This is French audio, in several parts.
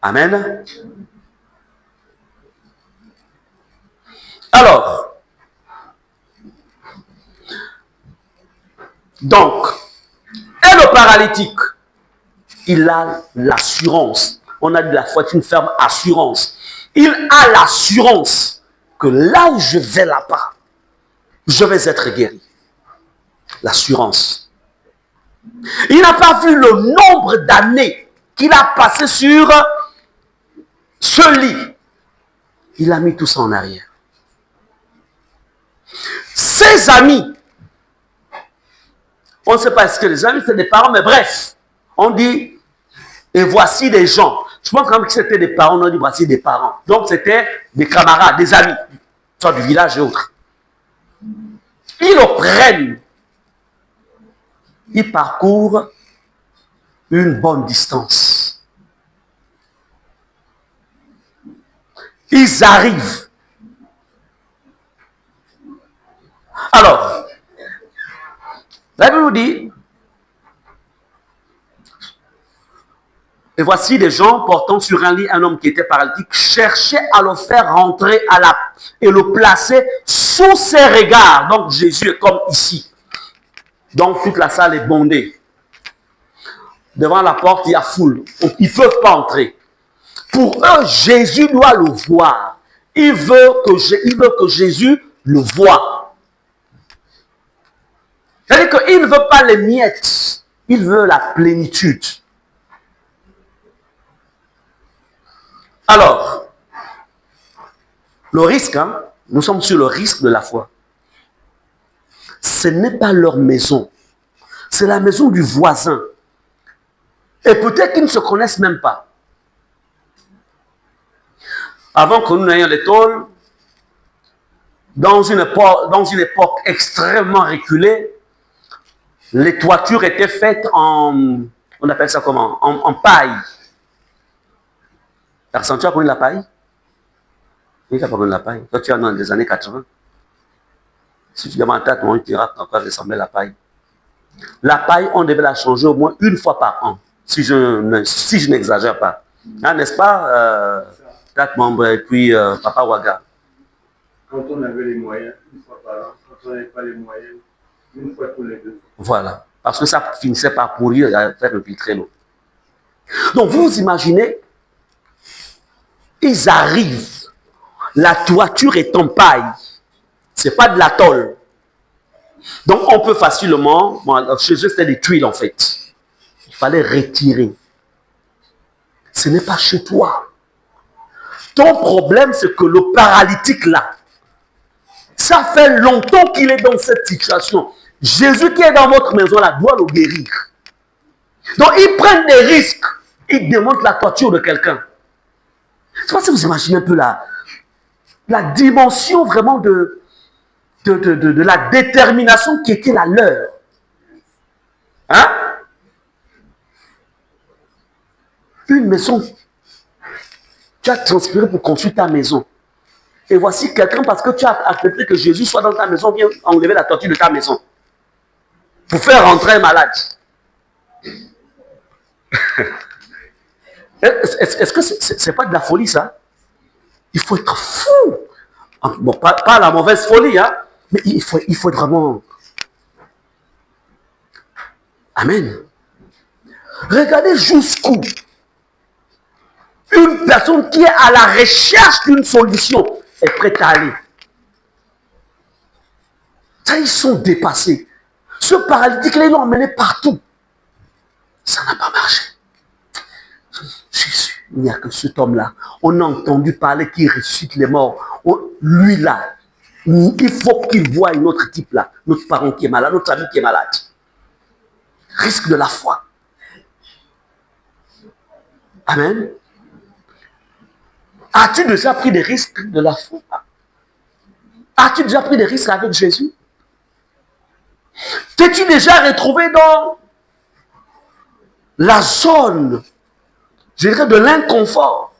Amen. Alors, donc, et le paralytique, il a l'assurance. On a dit la foi est une ferme assurance. Il a l'assurance que là où je vais là-bas, je vais être guéri. L'assurance. Il n'a pas vu le nombre d'années qu'il a passé sur ce lit. Il a mis tout ça en arrière. Ses amis, on ne sait pas ce que les amis, c'est des parents, mais bref, on dit, et voici des gens. Je pense quand même que c'était des parents, on dit voici des parents. Donc c'était des camarades, des amis, soit du village et autres. Ils le prennent. Ils parcourent une bonne distance. Ils arrivent. Alors, la Bible nous dit, et voici des gens portant sur un lit un homme qui était paralytique, cherchaient à le faire rentrer et le placer sous ses regards. Donc Jésus est comme ici. Donc toute la salle est bondée. Devant la porte, il y a foule. Donc, ils ne peuvent pas entrer. Pour eux, Jésus doit le voir. Il veut que Jésus le voie. C'est-à-dire qu'il ne veut pas les miettes. Il veut la plénitude. Alors, le risque, hein, nous sommes sur le risque de la foi. Ce n'est pas leur maison. C'est la maison du voisin. Et peut-être qu'ils ne se connaissent même pas. Avant que nous n'ayons les tôles, dans une époque extrêmement reculée, les toitures étaient faites en, on appelle ça comment? En paille. Personne, tu as connu la paille? Oui, tu as pas connu la paille. Toi, tu es dans les années 80. Si tu demandes à ton tu diras à quoi ressemblait la paille. La paille, on devait la changer au moins une fois par an, si je n'exagère pas. Hein, n'est-ce pas, quatre membres et puis Papa Ouaga? Quand on avait les moyens, une fois par an. Quand on n'avait pas les moyens, une fois tous les 2. Voilà. Parce que ça finissait par pourrir et faire filtrer l'eau. Donc, vous imaginez, ils arrivent. La toiture est en paille. Ce n'est pas de la tôle. Donc, on peut facilement... Bon, chez eux, c'était des tuiles, en fait. Il fallait retirer. Ce n'est pas chez toi. Ton problème, c'est que le paralytique, là, ça fait longtemps qu'il est dans cette situation. Jésus qui est dans votre maison, là, doit le guérir. Donc, ils prennent des risques. Ils démontent la toiture de quelqu'un. Je ne sais pas si vous imaginez un peu la dimension vraiment de la détermination qui était la leur. Hein? Une maison. Tu as transpiré pour construire ta maison. Et voici quelqu'un, parce que tu as accepté que Jésus soit dans ta maison, vient enlever la toiture de ta maison. Pour faire rentrer un malade. Est-ce que c'est pas de la folie, ça? Il faut être fou. Bon, pas la mauvaise folie, hein, mais il faut être vraiment... Amen. Regardez jusqu'où une personne qui est à la recherche d'une solution est prête à aller. Ça, ils sont dépassés. Ce paralytique, là, ils l'ont emmené partout. Ça n'a pas marché. Jésus, il n'y a que cet homme-là. On a entendu parler qu'il ressuscite les morts. Lui, là, il faut qu'il voie un autre type, là. Notre parent qui est malade, notre ami qui est malade. Risque de la foi. Amen. As-tu déjà pris des risques de la foi? As-tu déjà pris des risques avec Jésus? T'es-tu déjà retrouvé dans la zone, je dirais, de l'inconfort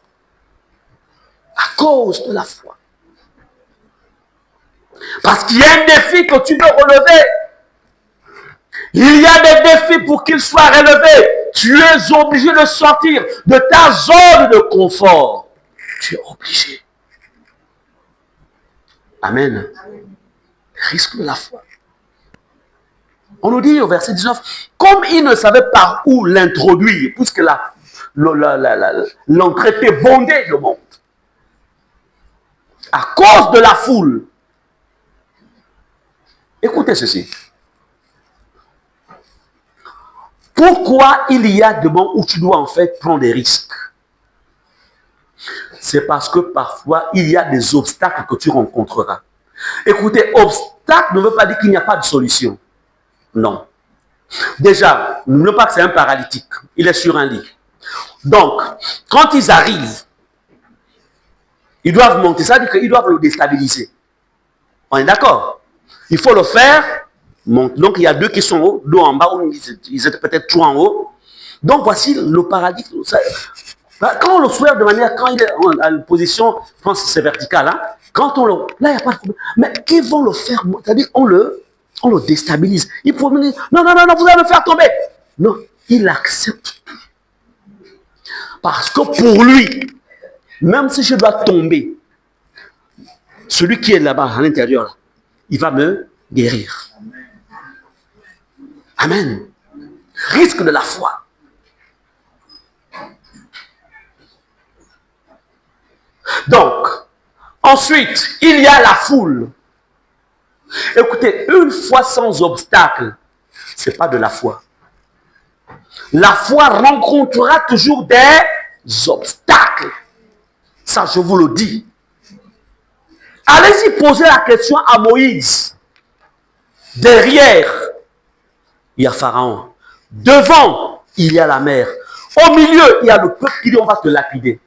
à cause de la foi? Parce qu'il y a un défi que tu veux relever. Il y a des défis pour qu'ils soient relevés. Tu es obligé de sortir de ta zone de confort. Tu es obligé. Amen. Risque de la foi. On nous dit au verset 19, comme il ne savait pas où l'introduire, puisque l'entrée était bondée de monde, à cause de la foule. Écoutez ceci. Pourquoi il y a des moments où tu dois en fait prendre des risques? C'est parce que parfois il y a des obstacles que tu rencontreras. Écoutez, obstacle ne veut pas dire qu'il n'y a pas de solution. Non. Déjà, n'oublions pas que c'est un paralytique. Il est sur un lit. Donc, quand ils arrivent, ils doivent monter. Ça veut dire qu'ils doivent le déstabiliser. On est d'accord? Il faut le faire. Donc, il y a deux qui sont en haut, deux en bas, ils étaient peut-être trois en haut. Donc, voici le paralytique. Quand on le soulève de manière, quand il est à une position, je pense que c'est vertical, hein? Quand on le... Là, il n'y a pas de problème. Mais qu'ils vont le faire, c'est-à-dire, on le déstabilise. Il faut venir, non, vous allez me faire tomber. Non, il accepte. Parce que pour lui, même si je dois tomber, celui qui est là-bas, à l'intérieur, là, il va me guérir. Amen. Risque de la foi. Donc, ensuite, il y a la foule. Écoutez, une foi sans obstacle, ce n'est pas de la foi. La foi rencontrera toujours des obstacles. Ça, je vous le dis. Allez-y poser la question à Moïse. Derrière, il y a Pharaon. Devant, il y a la mer. Au milieu, il y a le peuple qui dit on va te lapider.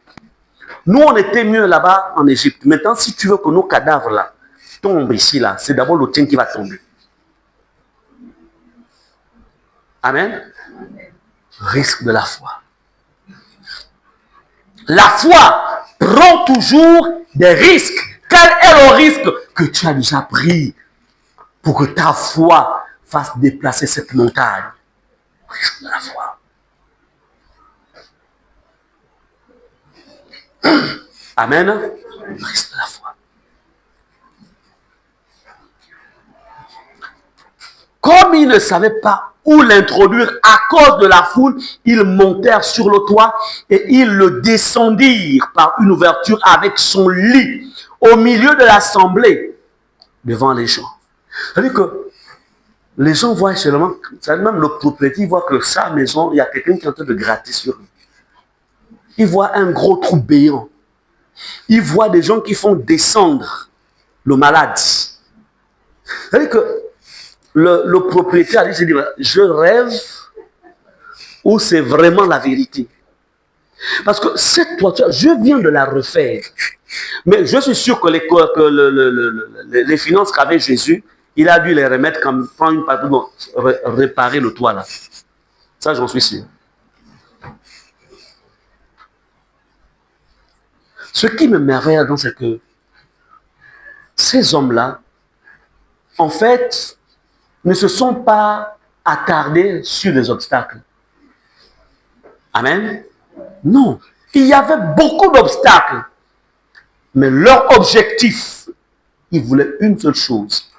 Nous, on était mieux là-bas en Égypte. Maintenant, si tu veux que nos cadavres là tombent ici, là, c'est d'abord le tien qui va tomber. Amen. Risque de la foi. La foi prend toujours des risques. Quel est le risque que tu as déjà pris pour que ta foi fasse déplacer cette montagne? Risque de la foi. Amen. Risque de la foi. Comme ils ne savaient pas où l'introduire à cause de la foule, ils montèrent sur le toit et ils le descendirent par une ouverture avec son lit au milieu de l'assemblée devant les gens. C'est-à-dire que les gens voient seulement, même le propriétaire voit que sa maison, il y a quelqu'un qui est en train de gratter sur lui. Il voit un gros trou béant. Il voit des gens qui font descendre le malade. C'est-à-dire que le propriétaire a dit, je rêve ou c'est vraiment la vérité. Parce que cette toiture, je viens de la refaire. Mais je suis sûr que les finances qu'avait Jésus, il a dû les remettre comme prendre une partie pour réparer le toit là. Ça, j'en suis sûr. Ce qui me merveille là-dedans, c'est que ces hommes-là, en fait, ne se sont pas attardés sur les obstacles. Amen. Non. Il y avait beaucoup d'obstacles. Mais leur objectif, ils voulaient une seule chose.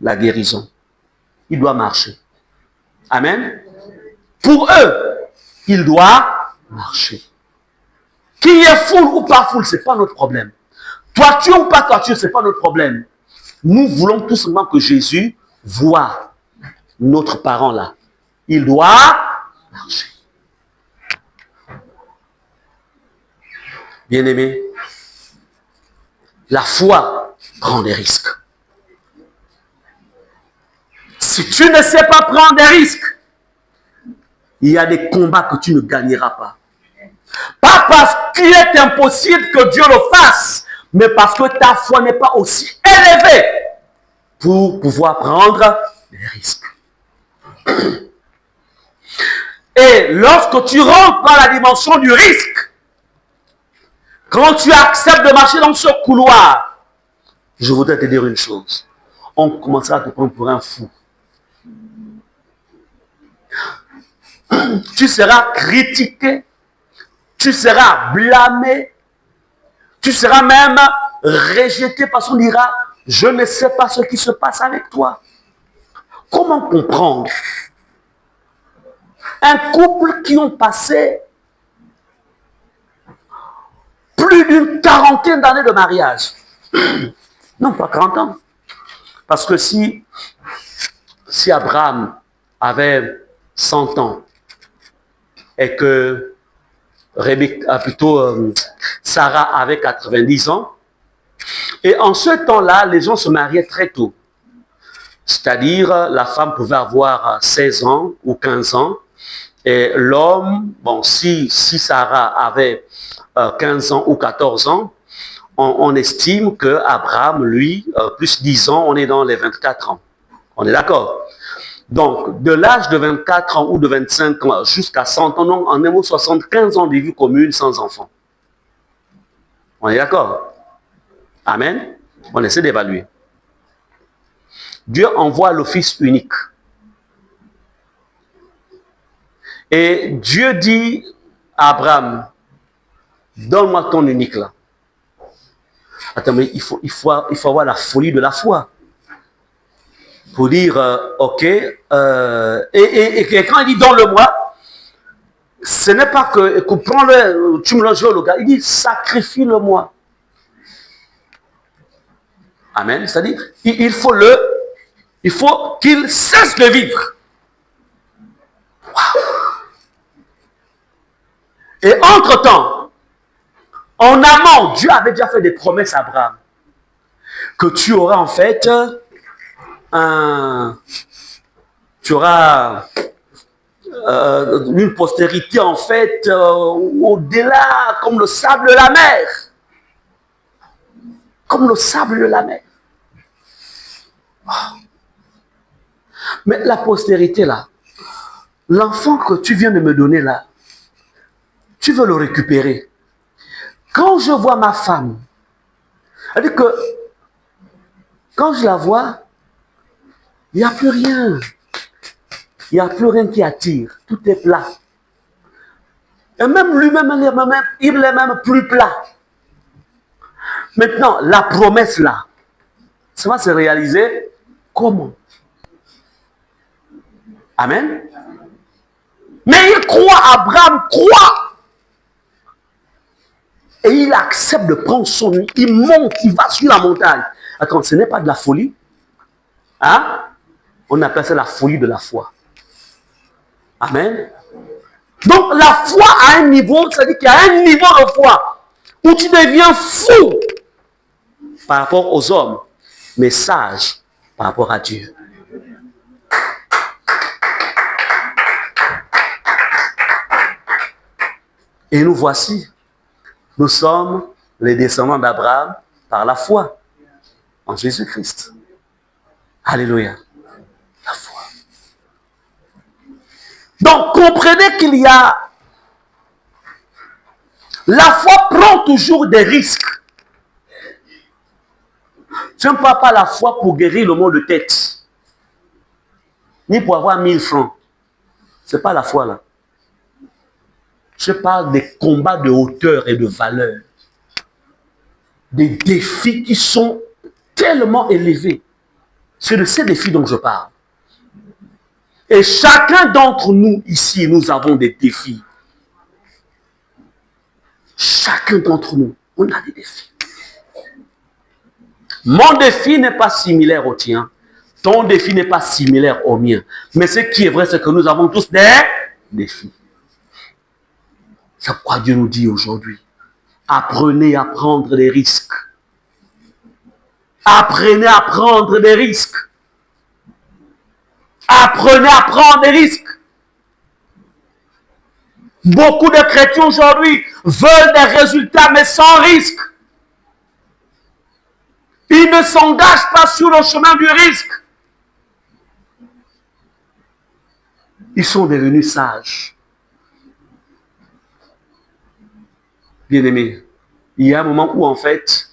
La guérison. Il doit marcher. Amen. Pour eux, il doit marcher. Qu'il y ait foule ou pas foule, ce n'est pas notre problème. Toiture ou pas toiture, ce n'est pas notre problème. Nous voulons tout simplement que Jésus voit notre parent là. Il doit marcher. Bien-aimé, la foi prend des risques. Si tu ne sais pas prendre des risques, il y a des combats que tu ne gagneras pas. Pas parce qu'il est impossible que Dieu le fasse, mais parce que ta foi n'est pas aussi élevée pour pouvoir prendre des risques. Et lorsque tu rentres dans la dimension du risque, quand tu acceptes de marcher dans ce couloir, je voudrais te dire une chose. On commencera à te prendre pour un fou. Tu seras critiqué, tu seras blâmé, tu seras même rejeté parce qu'on dira, je ne sais pas ce qui se passe avec toi. Comment comprendre un couple qui ont passé plus d'une quarantaine d'années de mariage? Non, pas 40 ans. Parce que si Abraham avait 100 ans et que Sarah avait 90 ans, et en ce temps-là, les gens se mariaient très tôt. C'est-à-dire, la femme pouvait avoir 16 ans ou 15 ans, et l'homme, bon, si Sarah avait 15 ans ou 14 ans, on estime que Abraham, lui, plus 10 ans, on est dans les 24 ans. On est d'accord? Donc, de l'âge de 24 ans ou de 25 ans jusqu'à 100 ans, non, en un mot, 75 ans de vie commune sans enfant. On est d'accord? Amen? On essaie d'évaluer. Dieu envoie le Fils unique. Et Dieu dit à Abraham, donne-moi ton unique là. Attends, mais il faut avoir la folie de la foi. Pour dire, ok, et quand il dit donne-le-moi, ce n'est pas que prends-le, tu me le le gars, il dit sacrifie-le-moi. Amen. C'est-à-dire, il faut qu'il cesse de vivre. Wow. Et entre-temps, en amont, Dieu avait déjà fait des promesses à Abraham. Que tu auras en fait tu auras une postérité en fait au-delà, comme le sable de la mer. Comme le sable de la mer. Oh. Mais la postérité là, l'enfant que tu viens de me donner là, tu veux le récupérer. Quand je vois ma femme, c'est-à-dire que quand je la vois, il n'y a plus rien. Il n'y a plus rien qui attire. Tout est plat. Et même lui-même, il est même plus plat. Maintenant, la promesse là, ça va se réaliser comment? Amen. Mais il croit, Abraham croit. Et il accepte de prendre son lit. Il monte, il va sur la montagne. Attends, ce n'est pas de la folie. Hein? On appelle ça la folie de la foi. Amen. Donc la foi a un niveau, c'est-à-dire qu'il y a un niveau de foi où tu deviens fou par rapport aux hommes, mais sage par rapport à Dieu. Et nous voici, nous sommes les descendants d'Abraham par la foi en Jésus-Christ. Alléluia. La foi. Donc, comprenez qu'il y a... La foi prend toujours des risques. Tu ne parles pas la foi pour guérir le mal de tête. Ni pour avoir 1000 francs. Ce n'est pas la foi là. Je parle des combats de hauteur et de valeur. Des défis qui sont tellement élevés. C'est de ces défis dont je parle. Et chacun d'entre nous ici, nous avons des défis. Chacun d'entre nous, on a des défis. Mon défi n'est pas similaire au tien. Ton défi n'est pas similaire au mien. Mais ce qui est vrai, c'est que nous avons tous des défis. C'est pourquoi Dieu nous dit aujourd'hui, apprenez à prendre des risques. Apprenez à prendre des risques. Apprenez à prendre des risques. Beaucoup de chrétiens aujourd'hui veulent des résultats, mais sans risque. Ils ne s'engagent pas sur le chemin du risque. Ils sont devenus sages. Bien-aimé, il y a un moment où en fait,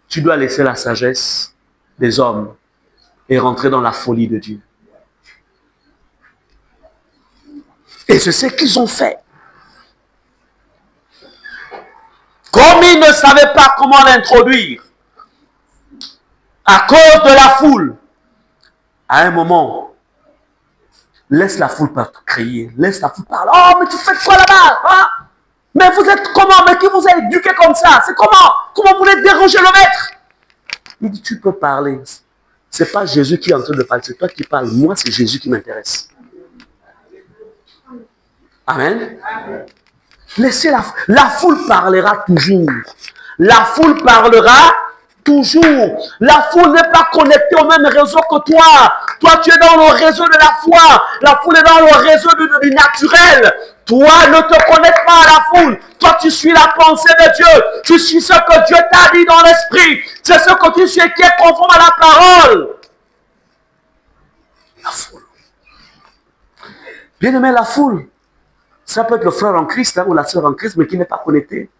tu dois laisser la sagesse des hommes et rentrer dans la folie de Dieu. Et c'est ce qu'ils ont fait. Comme ils ne savaient pas comment l'introduire, à cause de la foule, à un moment, laisse la foule crier, laisse la foule parler. Oh, mais tu fais quoi là-bas, hein? Mais vous êtes comment? Mais qui vous a éduqué comme ça? C'est comment? Comment vous voulez déranger le maître? Il dit, tu peux parler. Ce n'est pas Jésus qui est en train de parler, c'est toi qui parles. Moi, c'est Jésus qui m'intéresse. Amen. Laissez la foule parlera toujours. La foule parlera toujours. La foule n'est pas connectée au même réseau que toi. Toi, tu es dans le réseau de la foi. La foule est dans le réseau du naturel. Toi, ne te connecte pas à la foule. Toi, tu suis la pensée de Dieu. Tu suis ce que Dieu t'a dit dans l'esprit. C'est ce que tu suis qui est conforme à la parole. La foule. Bien aimé, la foule. Ça peut être le frère en Christ ou la sœur en Christ, mais qui n'est pas connecté.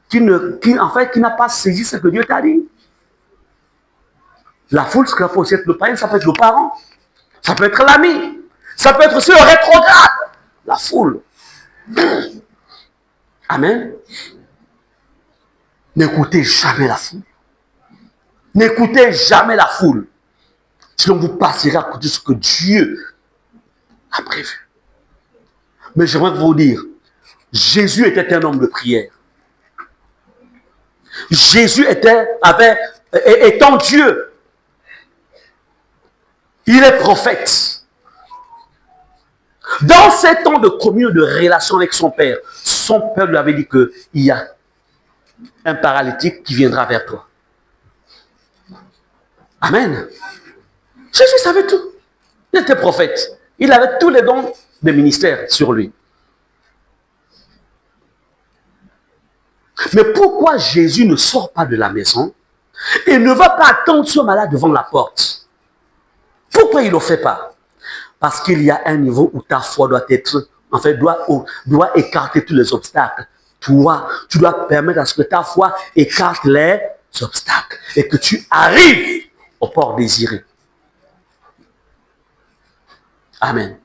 Qui n'a pas saisi ce que Dieu t'a dit. La foule, ça peut aussi être le païen, ça peut être le parent. Ça peut être l'ami. Ça peut être aussi le rétrograde. La foule. Amen. N'écoutez jamais la foule. N'écoutez jamais la foule. Sinon vous passerez à côté de ce que Dieu a prévu. Mais j'aimerais vous dire, Jésus était un homme de prière. Jésus étant Dieu, il est prophète. Dans ces temps de communion, de relation avec son Père lui avait dit qu'il y a un paralytique qui viendra vers toi. Amen. Jésus savait tout. Il était prophète. Il avait tous les dons de ministère sur lui. Mais pourquoi Jésus ne sort pas de la maison et ne va pas attendre ce malade devant la porte? Pourquoi il ne le fait pas? Parce qu'il y a un niveau où ta foi doit être, en fait, doit écarter tous les obstacles. Toi, tu dois permettre à ce que ta foi écarte les obstacles et que tu arrives au port désiré. Amen.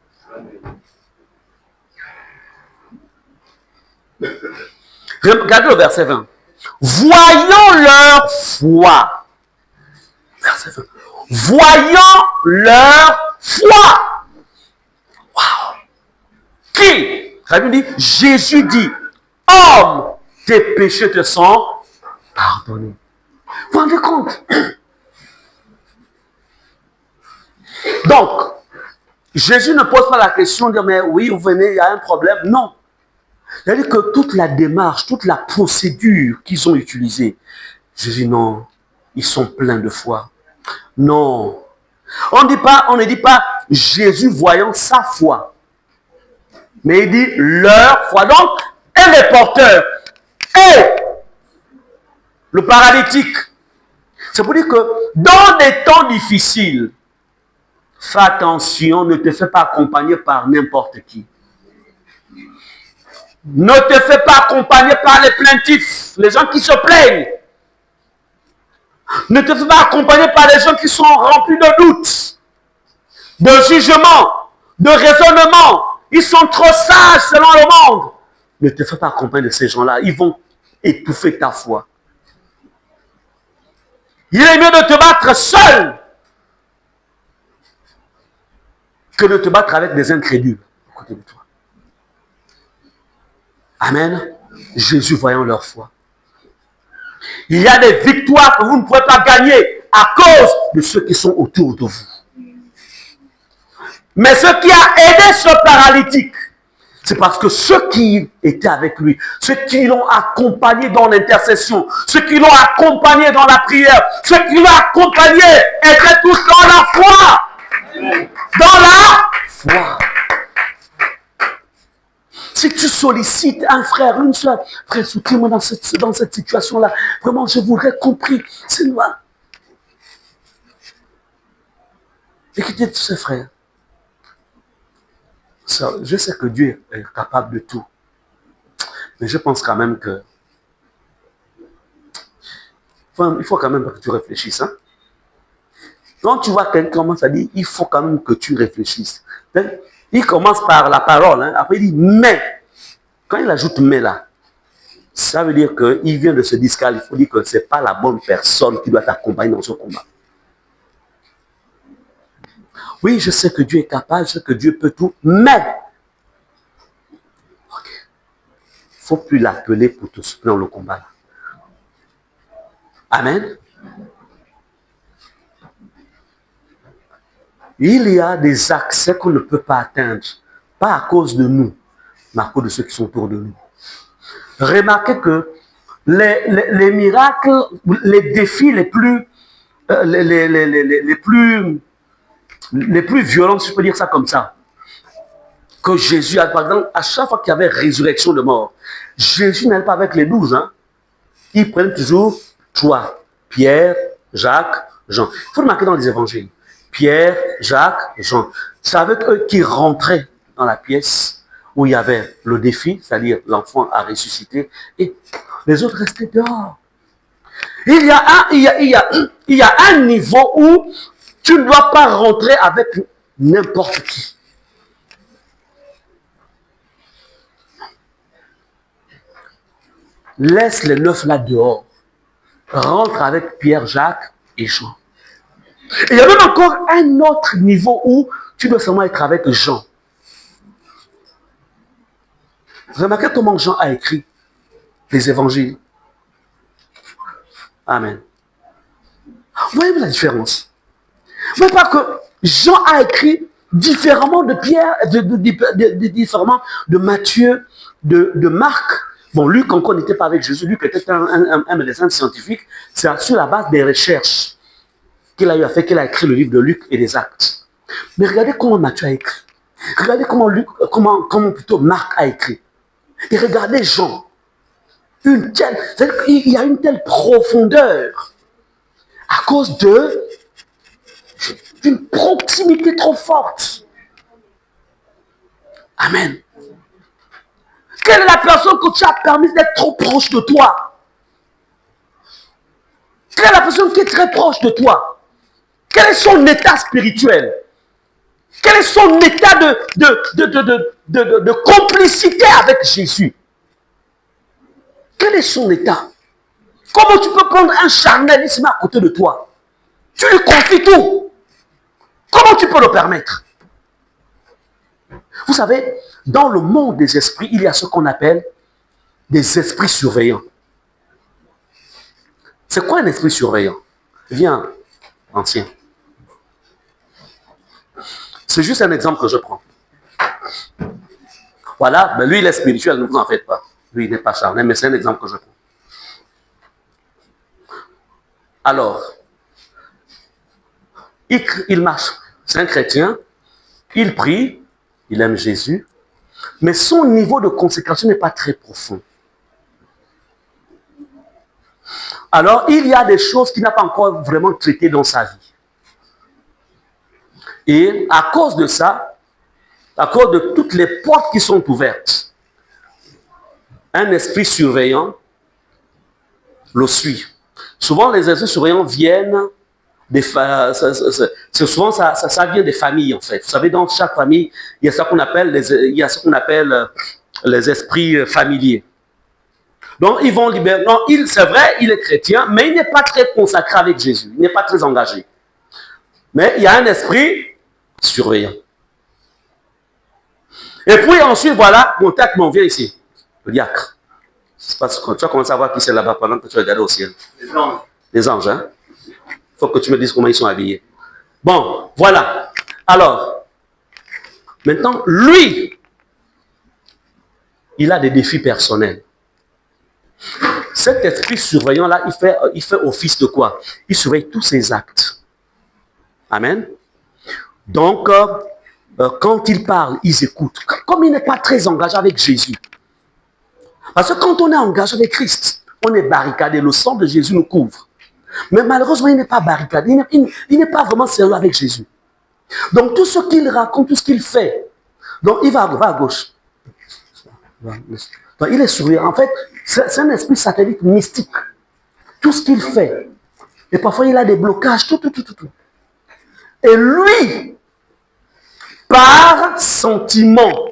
Regardez le verset 20. Voyons leur foi. Verset 20. Voyons leur foi. Wow. Qui? Dit, Jésus dit, homme, tes péchés te sont pardonnés. Vous vous rendez compte? Donc, Jésus ne pose pas la question de mais oui, vous venez, il y a un problème. Non. C'est-à-dire que toute la démarche, toute la procédure qu'ils ont utilisée, Jésus, non, ils sont pleins de foi. Non. On ne dit pas Jésus voyant sa foi. Mais il dit leur foi. Donc, et les porteurs, et le paralytique. C'est pour dire que dans des temps difficiles, fais attention, ne te fais pas accompagner par n'importe qui. Ne te fais pas accompagner par les plaintifs, les gens qui se plaignent. Ne te fais pas accompagner par les gens qui sont remplis de doutes, de jugements, de raisonnements. Ils sont trop sages selon le monde. Ne te fais pas accompagner de ces gens-là. Ils vont étouffer ta foi. Il est mieux de te battre seul que de te battre avec des incrédules à côté de toi. Amen. Jésus voyant leur foi. Il y a des victoires que vous ne pouvez pas gagner à cause de ceux qui sont autour de vous. Mais ce qui a aidé ce paralytique, c'est parce que ceux qui étaient avec lui, ceux qui l'ont accompagné dans l'intercession, ceux qui l'ont accompagné dans la prière, ceux qui l'ont accompagné étaient tous dans la foi. Dans la foi. Si tu sollicites un frère, une soeur, frère, soutiens-moi dans cette situation-là. Vraiment, je voudrais compris. C'est moi. Écoutez tous ces frères. Je sais que Dieu est capable de tout. Mais je pense quand même que... Enfin, il faut quand même que tu réfléchisses. Hein? Quand tu vois quelqu'un commence à dire, il faut quand même que tu réfléchisses. Il commence par la parole. Hein? Après, il dit, mais. Quand il ajoute mais là, ça veut dire qu'il vient de se disqualifier. Il faut dire que ce n'est pas la bonne personne qui doit t'accompagner dans ce combat. Oui, je sais que Dieu est capable, je sais que Dieu peut tout, mais il ne faut plus l'appeler pour te soutenir dans le combat. Là. Amen. Il y a des accès qu'on ne peut pas atteindre, pas à cause de nous, mais à cause de ceux qui sont autour de nous. Remarquez que les miracles, les défis les plus violents, si je peux dire ça comme ça, que Jésus a, par exemple, à chaque fois qu'il y avait résurrection de mort, Jésus n'allait pas avec les 12, hein. Il prenait toujours 3, Pierre, Jacques, Jean. Il faut remarquer dans les évangiles, Pierre, Jacques, Jean. C'est avec eux qui rentraient dans la pièce où il y avait le défi, c'est-à-dire l'enfant à ressusciter, et les autres restaient dehors. Il y a un niveau où tu ne dois pas rentrer avec n'importe qui. Laisse les 9 là dehors. Rentre avec Pierre, Jacques et Jean. Et il y a même encore un autre niveau où tu dois seulement être avec Jean. Remarquez comment Jean a écrit les évangiles. Amen. Vous voyez la différence? Vous voyez pas que Jean a écrit différemment de Pierre, différemment de Matthieu, de Marc. Bon, Luc encore n'était pas avec Jésus. Luc était un médecin scientifique. C'est sur la base des recherches qu'il a eu à faire, qu'il a écrit le livre de Luc et des Actes. Mais regardez comment Matthieu a écrit. Regardez comment plutôt Marc a écrit. Et regardez Jean. Il y a une telle profondeur à cause d'une proximité trop forte. Amen. Quelle est la personne que tu as permis d'être trop proche de toi? Quelle est la personne qui est très proche de toi? Quel est son état spirituel? Quel est son état de complicité avec Jésus? Quel est son état? Comment tu peux prendre un charnalisme à côté de toi? Tu lui confies tout. Comment tu peux le permettre? Vous savez, dans le monde des esprits, il y a ce qu'on appelle des esprits surveillants. C'est quoi un esprit surveillant? Viens, ancien. C'est juste un exemple que je prends. Voilà, mais lui, il est spirituel, ne vous en faites pas. Lui, il n'est pas charnel, mais c'est un exemple que je prends. Alors, il marche. C'est un chrétien, il prie, il aime Jésus, mais son niveau de consécration n'est pas très profond. Alors, il y a des choses qu'il n'a pas encore vraiment traitées dans sa vie. Et à cause de ça, à cause de toutes les portes qui sont ouvertes, un esprit surveillant le suit. Souvent, les esprits surveillants viennent souvent ça vient des familles, en fait. Vous savez, dans chaque famille, il y a ce qu'on appelle les esprits familiers. Donc, ils vont libérer. Non, c'est vrai, il est chrétien, mais il n'est pas très consacré avec Jésus. Il n'est pas très engagé. Mais il y a un esprit surveillant. Et puis ensuite, voilà, mon tac m'en vient ici. Le diacre. C'est parce que tu vas commencer à voir qui c'est là-bas pendant que tu regardes au ciel. Les anges. Les anges, hein. Il faut que tu me dises comment ils sont habillés. Bon, voilà. Alors, maintenant, lui, il a des défis personnels. Cet esprit surveillant-là, il fait office de quoi? Il surveille tous ses actes. Amen. Donc, quand il parle, ils écoutent. Comme il n'est pas très engagé avec Jésus. Parce que quand on est engagé avec Christ, on est barricadé. Le sang de Jésus nous couvre. Mais malheureusement, il n'est pas barricadé. Il n'est pas vraiment sérieux avec Jésus. Donc, tout ce qu'il raconte, tout ce qu'il fait, Donc, il va à gauche. Donc, il est souriant. En fait, c'est un esprit satellite mystique. Tout ce qu'il fait. Et parfois, il a des blocages. Tout. Et lui, par sentiment,